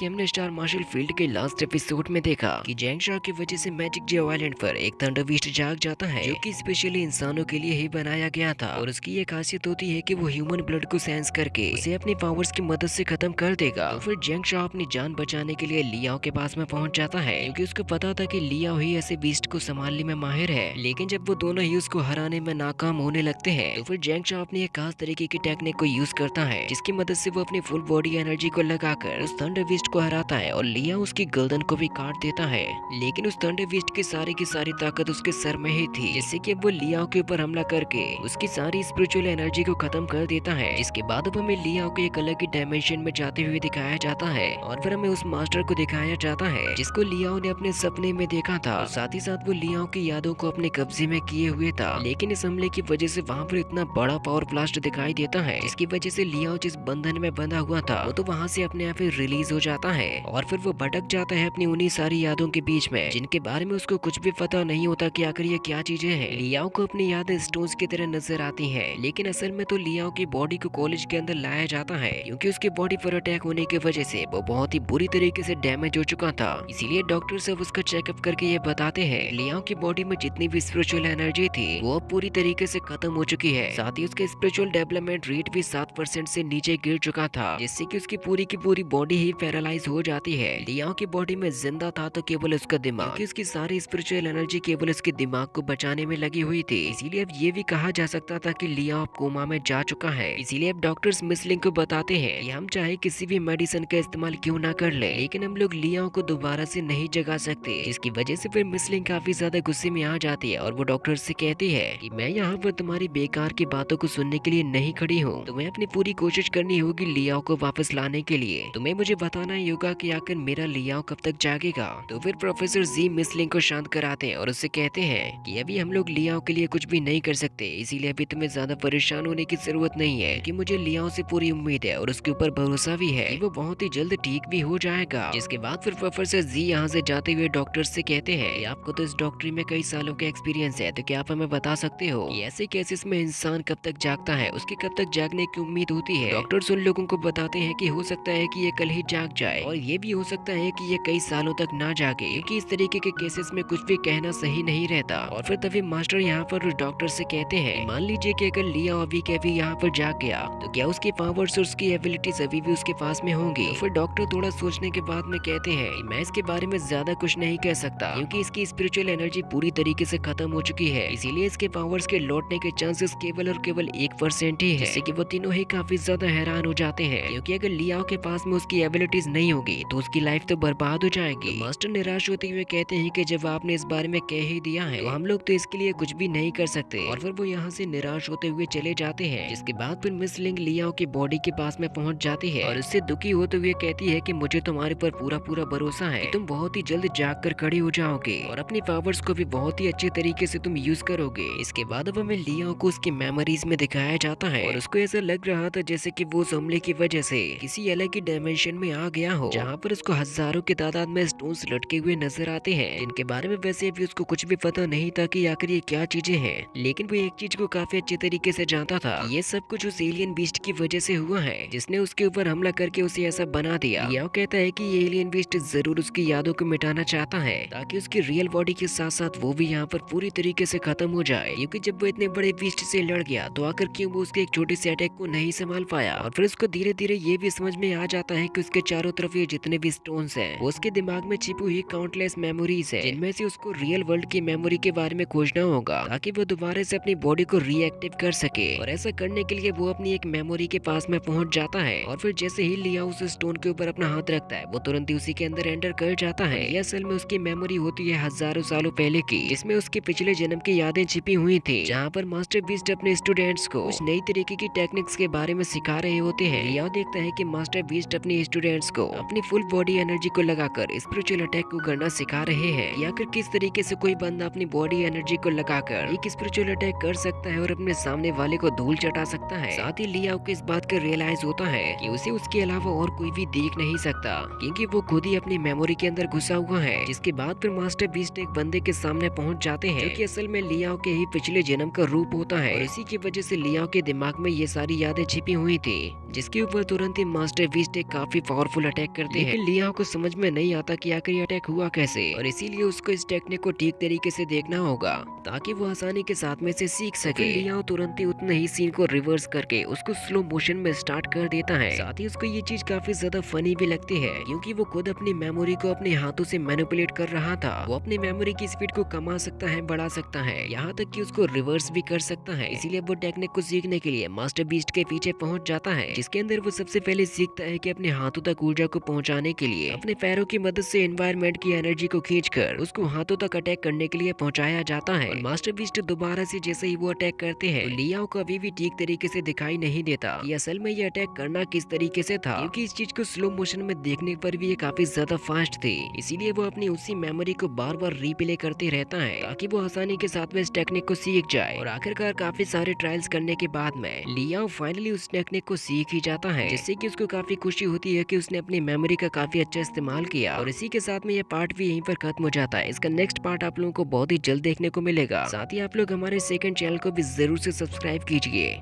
कि हमने star martial field के लास्ट एपिसोड में देखा कि जैंग शॉ की वजह से मैजिक जे आइलैंड पर एक थंडर बीस्ट जाग जाता है जो कि स्पेशली इंसानों के लिए ही बनाया गया था और उसकी ये खासियत होती है कि वो ह्यूमन ब्लड को सेंस करके उसे अपनी पावर्स की मदद से खत्म कर देगा। तो फिर जैंग शॉ अपनी जान बचाने के लिए लियाओ के पास में पहुंच जाता है क्योंकि उसको पता था कि लियाओ ही ऐसे बीस्ट को संभालने में माहिर है। लेकिन जब वो दोनों ही उसको हराने में नाकाम होने लगते हैं तो फिर जैंग शॉ अपनी एक खास तरीके की टेक्निक को यूज करता है जिसकी मदद से वो अपनी फुल बॉडी एनर्जी को लगाकर उस थंडर बीस्ट को हराता है और लियाओ उसकी गर्दन को भी काट देता है। लेकिन उस थंडर बीस्ट की सारी ताकत उसके सर में ही थी जिससे कि वो लियाओ के ऊपर हमला करके उसकी सारी स्पिरिचुअल एनर्जी को खत्म कर देता है। जिसके बाद अब हमें लियाओ को एक अलग ही डायमेंशन में जाते हुए दिखाया जाता है और फिर हमें उस मास्टर को दिखाया जाता है जिसको लियाओ ने अपने सपने में देखा था और साथ ही साथ वो लियाओ की यादों को अपने कब्जे में किए हुए था। लेकिन इस हमले की वजह से वहाँ पर इतना बड़ा पावर ब्लास्ट दिखाई देता है जिसकी वजह से लियाओ जिस बंधन में बंधा हुआ था वो तो वहाँ से अपने आप ही रिलीज हो जाता है और फिर वो भटक जाता है अपनी उन्हीं सारी यादों के बीच में जिनके बारे में उसको कुछ भी पता नहीं होता कि आखिर ये क्या चीजें हैं। लियाओ को अपनी यादें स्टोन्स की तरह नजर आती हैं लेकिन असल में तो लियाओ की बॉडी को कॉलेज के अंदर लाया जाता है क्योंकि उसकी बॉडी पर अटैक होने की वजह से वो बहुत ही बुरी तरीके से डैमेज हो चुका था। इसीलिए डॉक्टर सब उसका चेकअप करके ये बताते हैं लियाओ की बॉडी में जितनी भी स्पिरिचुअल एनर्जी थी वो अब पूरी तरीके से खत्म हो चुकी है। साथ ही उसका स्पिरिचुअल डेवलपमेंट रेट भी 7% से नीचे गिर चुका था जिससे कि उसकी पूरी की पूरी बॉडी ही पैरालाइज हो जाती है। लियाओ की बॉडी में जिंदा था तो केवल उसका दिमाग क्योंकि उसकी सारी स्पिरिचुअल एनर्जी केवल उसके दिमाग को बचाने में लगी हुई थी। इसीलिए अब ये भी कहा जा सकता था कि लियाओ कोमा में जा चुका है। इसीलिए अब डॉक्टर्स मिसलिंग को बताते हैं कि हम चाहे किसी भी मेडिसिन का इस्तेमाल क्यों ना कर ले लेकिन हम लोग लियाओ को दोबारा से नहीं जगा सकते। जिसकी वजह से फिर मिसलिंग काफी ज्यादा गुस्से में आ जाती है और वो डॉक्टर से कहती है कि मैं यहाँ पर तुम्हारी बेकार की बातों को सुनने के लिए नहीं खड़ी हूँ। तुम्हें अपनी पूरी कोशिश करनी होगी लियाओ को वापस लाने के लिए। तुम्हें मुझे बताना ही होगा कि आखिर मेरा लियाओ कब तक जागेगा। तो फिर प्रोफेसर जी मिसलिंग को शांत कराते हैं और उससे कहते हैं कि अभी हम लोग लियाओ के लिए कुछ भी नहीं कर सकते इसीलिए अभी तुम्हें ज्यादा परेशान होने की जरूरत नहीं है कि मुझे लियाओ से पूरी उम्मीद है और उसके ऊपर भरोसा भी है कि वो बहुत ही जल्द ठीक भी हो जाएगा। जिसके बाद फिर प्रोफेसर जी यहाँ से जाते हुए डॉक्टर से कहते हैं कि आपको तो इस डॉक्टरी में कई सालों का एक्सपीरियंस है तो क्या आप हमें बता सकते हो कि ऐसे केसेस में इंसान कब तक जागता है, उसकी कब तक जागने की उम्मीद होती है। डॉक्टर्स उन लोगों को बताते हैं कि हो सकता है कि ये कल ही जाग जाए और ये भी हो सकता है कि ये कई सालों तक ना जागे क्योंकि इस तरीके के केसेस में कुछ भी कहना सही नहीं रहता। और फिर तभी मास्टर यहाँ पर उस डॉक्टर से कहते हैं मान लीजिए कि अगर लियाओ अभी के अभी यहाँ पर जाग गया तो क्या उसकी पावर्स और उसकी एबिलिटीज अभी भी उसके पास में होंगी। तो फिर डॉक्टर थोड़ा सोचने के बाद में कहते हैं कि मैं इसके बारे में ज्यादा कुछ नहीं कह सकता क्योंकि इसकी स्पिरिचुअल एनर्जी पूरी तरीके से खत्म हो चुकी है इसीलिए इसके पावर्स के लौटने के चांसेस केवल और केवल 1% ही है। जिससे कि वो तीनों ही काफी ज्यादा हैरान हो जाते हैं क्योंकि अगर लियाओ के पास में उसकी एबिलिटीज नहीं होगी तो उसकी लाइफ तो बर्बाद हो जाएगी। तो मास्टर निराश होते हुए कहते हैं कि जब आपने इस बारे में कह ही दिया है तो हम लोग तो इसके लिए कुछ भी नहीं कर सकते और फिर वो यहाँ से निराश होते हुए चले जाते हैं। जिसके बाद फिर मिस लिंग लियाओ की बॉडी के पास में पहुंच जाती है और उससे दुखी होते हुए कहती है कि मुझे तुम्हारे पर पूरा पूरा भरोसा है कि तुम बहुत ही जल्द जाग कर खड़े हो जाओगे और अपनी पावर्स को भी बहुत ही अच्छे तरीके से तुम यूज करोगे। इसके बाद अब हमें लियाओ को उसकी मेमोरीज में दिखाया जाता है और उसको ऐसा लग रहा था जैसे कि वो उस हमले की वजह से किसी अलग ही डायमेंशन में आ गया हो जहाँ पर उसको हजारों की तादाद में स्टोन्स लटके हुए नजर आते हैं जिनके बारे में वैसे भी उसको कुछ भी पता नहीं था कि आखिर ये क्या चीजें हैं। लेकिन वो एक चीज को काफी अच्छे तरीके से जानता था ये सब कुछ उस एलियन बीस्ट की वजह से हुआ है जिसने उसके ऊपर हमला करके उसे ऐसा बना दिया। लियाओ कहता है कि ये एलियन बीस्ट जरूर उसकी यादों को मिटाना चाहता है ताकि उसकी रियल बॉडी के साथ साथ वो भी यहाँ पर पूरी तरीके से खत्म हो जाए क्योंकि जब वो इतने बड़े बीस्ट से लड़ गया तो आखिर क्यों वो उसके एक छोटे से अटैक को नहीं संभाल पाया। और फिर उसको धीरे धीरे ये भी समझ में आ जाता है कि उसके चारों तरफ ये जितने भी स्टोन्स हैं वो उसके दिमाग में छिपी हुई काउंटलेस मेमोरीज है जिनमें से उसको रियल वर्ल्ड की मेमोरी के बारे में खोजना होगा ताकि वो दोबारा से अपनी बॉडी को रीएक्टिव कर सके। और ऐसा करने के लिए वो अपनी एक मेमोरी के पास में पहुंच जाता है और फिर जैसे ही लियाओ उस स्टोन के ऊपर अपना हाथ रखता है वो तुरंत ही उसी के अंदर एंटर कर जाता है। ये असल में उसकी मेमोरी होती है हजारों सालों पहले की जिसमें उसके पिछले जन्म की यादें छिपी हुई थी जहाँ पर मास्टर बीस्ट अपने स्टूडेंट्स को कुछ नई तरीके की टेक्निक्स के बारे में सिखा रहे होते हैं। लियाओ देखता है कि मास्टर बीस्ट अपने स्टूडेंट्स को अपनी फुल बॉडी एनर्जी को लगाकर स्पिरिचुअल अटैक को करना सिखा रहे हैं या फिर किस तरीके से कोई बंदा अपनी बॉडी एनर्जी को लगाकर एक स्पिरिचुअल अटैक कर सकता है और अपने सामने वाले को धूल चटा सकता है। साथ ही लियाओ को इस बात का रियलाइज होता है कि उसे उसके अलावा और कोई भी देख नहीं सकता क्योंकि वो खुद ही अपनी मेमोरी के अंदर घुसा हुआ है। जिसके बाद फिर मास्टर बीस्ट एक बंदे के सामने पहुंच जाते हैं जो कि असल में लियाओ के ही पिछले जन्म का रूप होता है और इसी की वजह से लियाओ के दिमाग में ये सारी यादें छिपी हुई थी जिसके ऊपर तुरंत ही मास्टर बीस्ट एक काफी पावरफुल अटैक करते हैं, लेकिन लियाओ को समझ में नहीं आता कि आखिर ये अटैक हुआ कैसे, और इसीलिए उसको इस टेक्निक को ठीक तरीके से देखना होगा ताकि वो आसानी के साथ में से सीख सके। लियाओ तुरंत ही उतने ही सीन को रिवर्स करके उसको स्लो मोशन में स्टार्ट कर देता है। साथ ही उसको ये चीज काफी ज्यादा फनी भी लगती है क्योंकि वो खुद अपनी मेमोरी को अपने हाथों से मैनिपुलेट कर रहा था। वो अपनी मेमोरी की स्पीड को कमा सकता है, बढ़ा सकता है, यहाँ तक कि उसको रिवर्स भी कर सकता है। इसीलिए वो टेक्निक को सीखने के लिए मास्टर बीस्ट के पीछे पहुंच जाता है, जिसके अंदर वो सबसे पहले सीखता है कि अपने हाथों तक ऊर्जा को पहुंचाने के लिए अपने पैरों की मदद से एनवायरनमेंट की एनर्जी को खींचकर उसको हाथों तक अटैक करने के लिए पहुंचाया जाता है। और मास्टर बीस्ट दोबारा से जैसे ही वो अटैक करते हैं तो लियाओ को अभी भी ठीक तरीके से दिखाई नहीं देता कि असल में ये अटैक करना किस तरीके से था, क्योंकि इस चीज को स्लो मोशन में देखने पर भी ये काफी ज्यादा फास्ट थी। इसीलिए वो अपनी उसी मेमोरी को बार बार रीप्ले करते रहता है ताकि वो आसानी के साथ में इस टेक्निक को सीख जाए। और आखिरकार काफी सारे ट्रायल्स करने के बाद में लियाओ फाइनली उस टेक्निक को सीख ही जाता है, जिससे कि उसको काफी खुशी होती है कि उसने अपनी मेमोरी का काफी अच्छा इस्तेमाल किया। और इसी के साथ में ये पार्ट भी यहीं पर खत्म हो जाता है। इसका नेक्स्ट पार्ट आप लोगों को बहुत ही जल्द देखने को मिलेगा। साथ ही आप लोग हमारे सेकंड चैनल को भी जरूर से सब्सक्राइब कीजिए।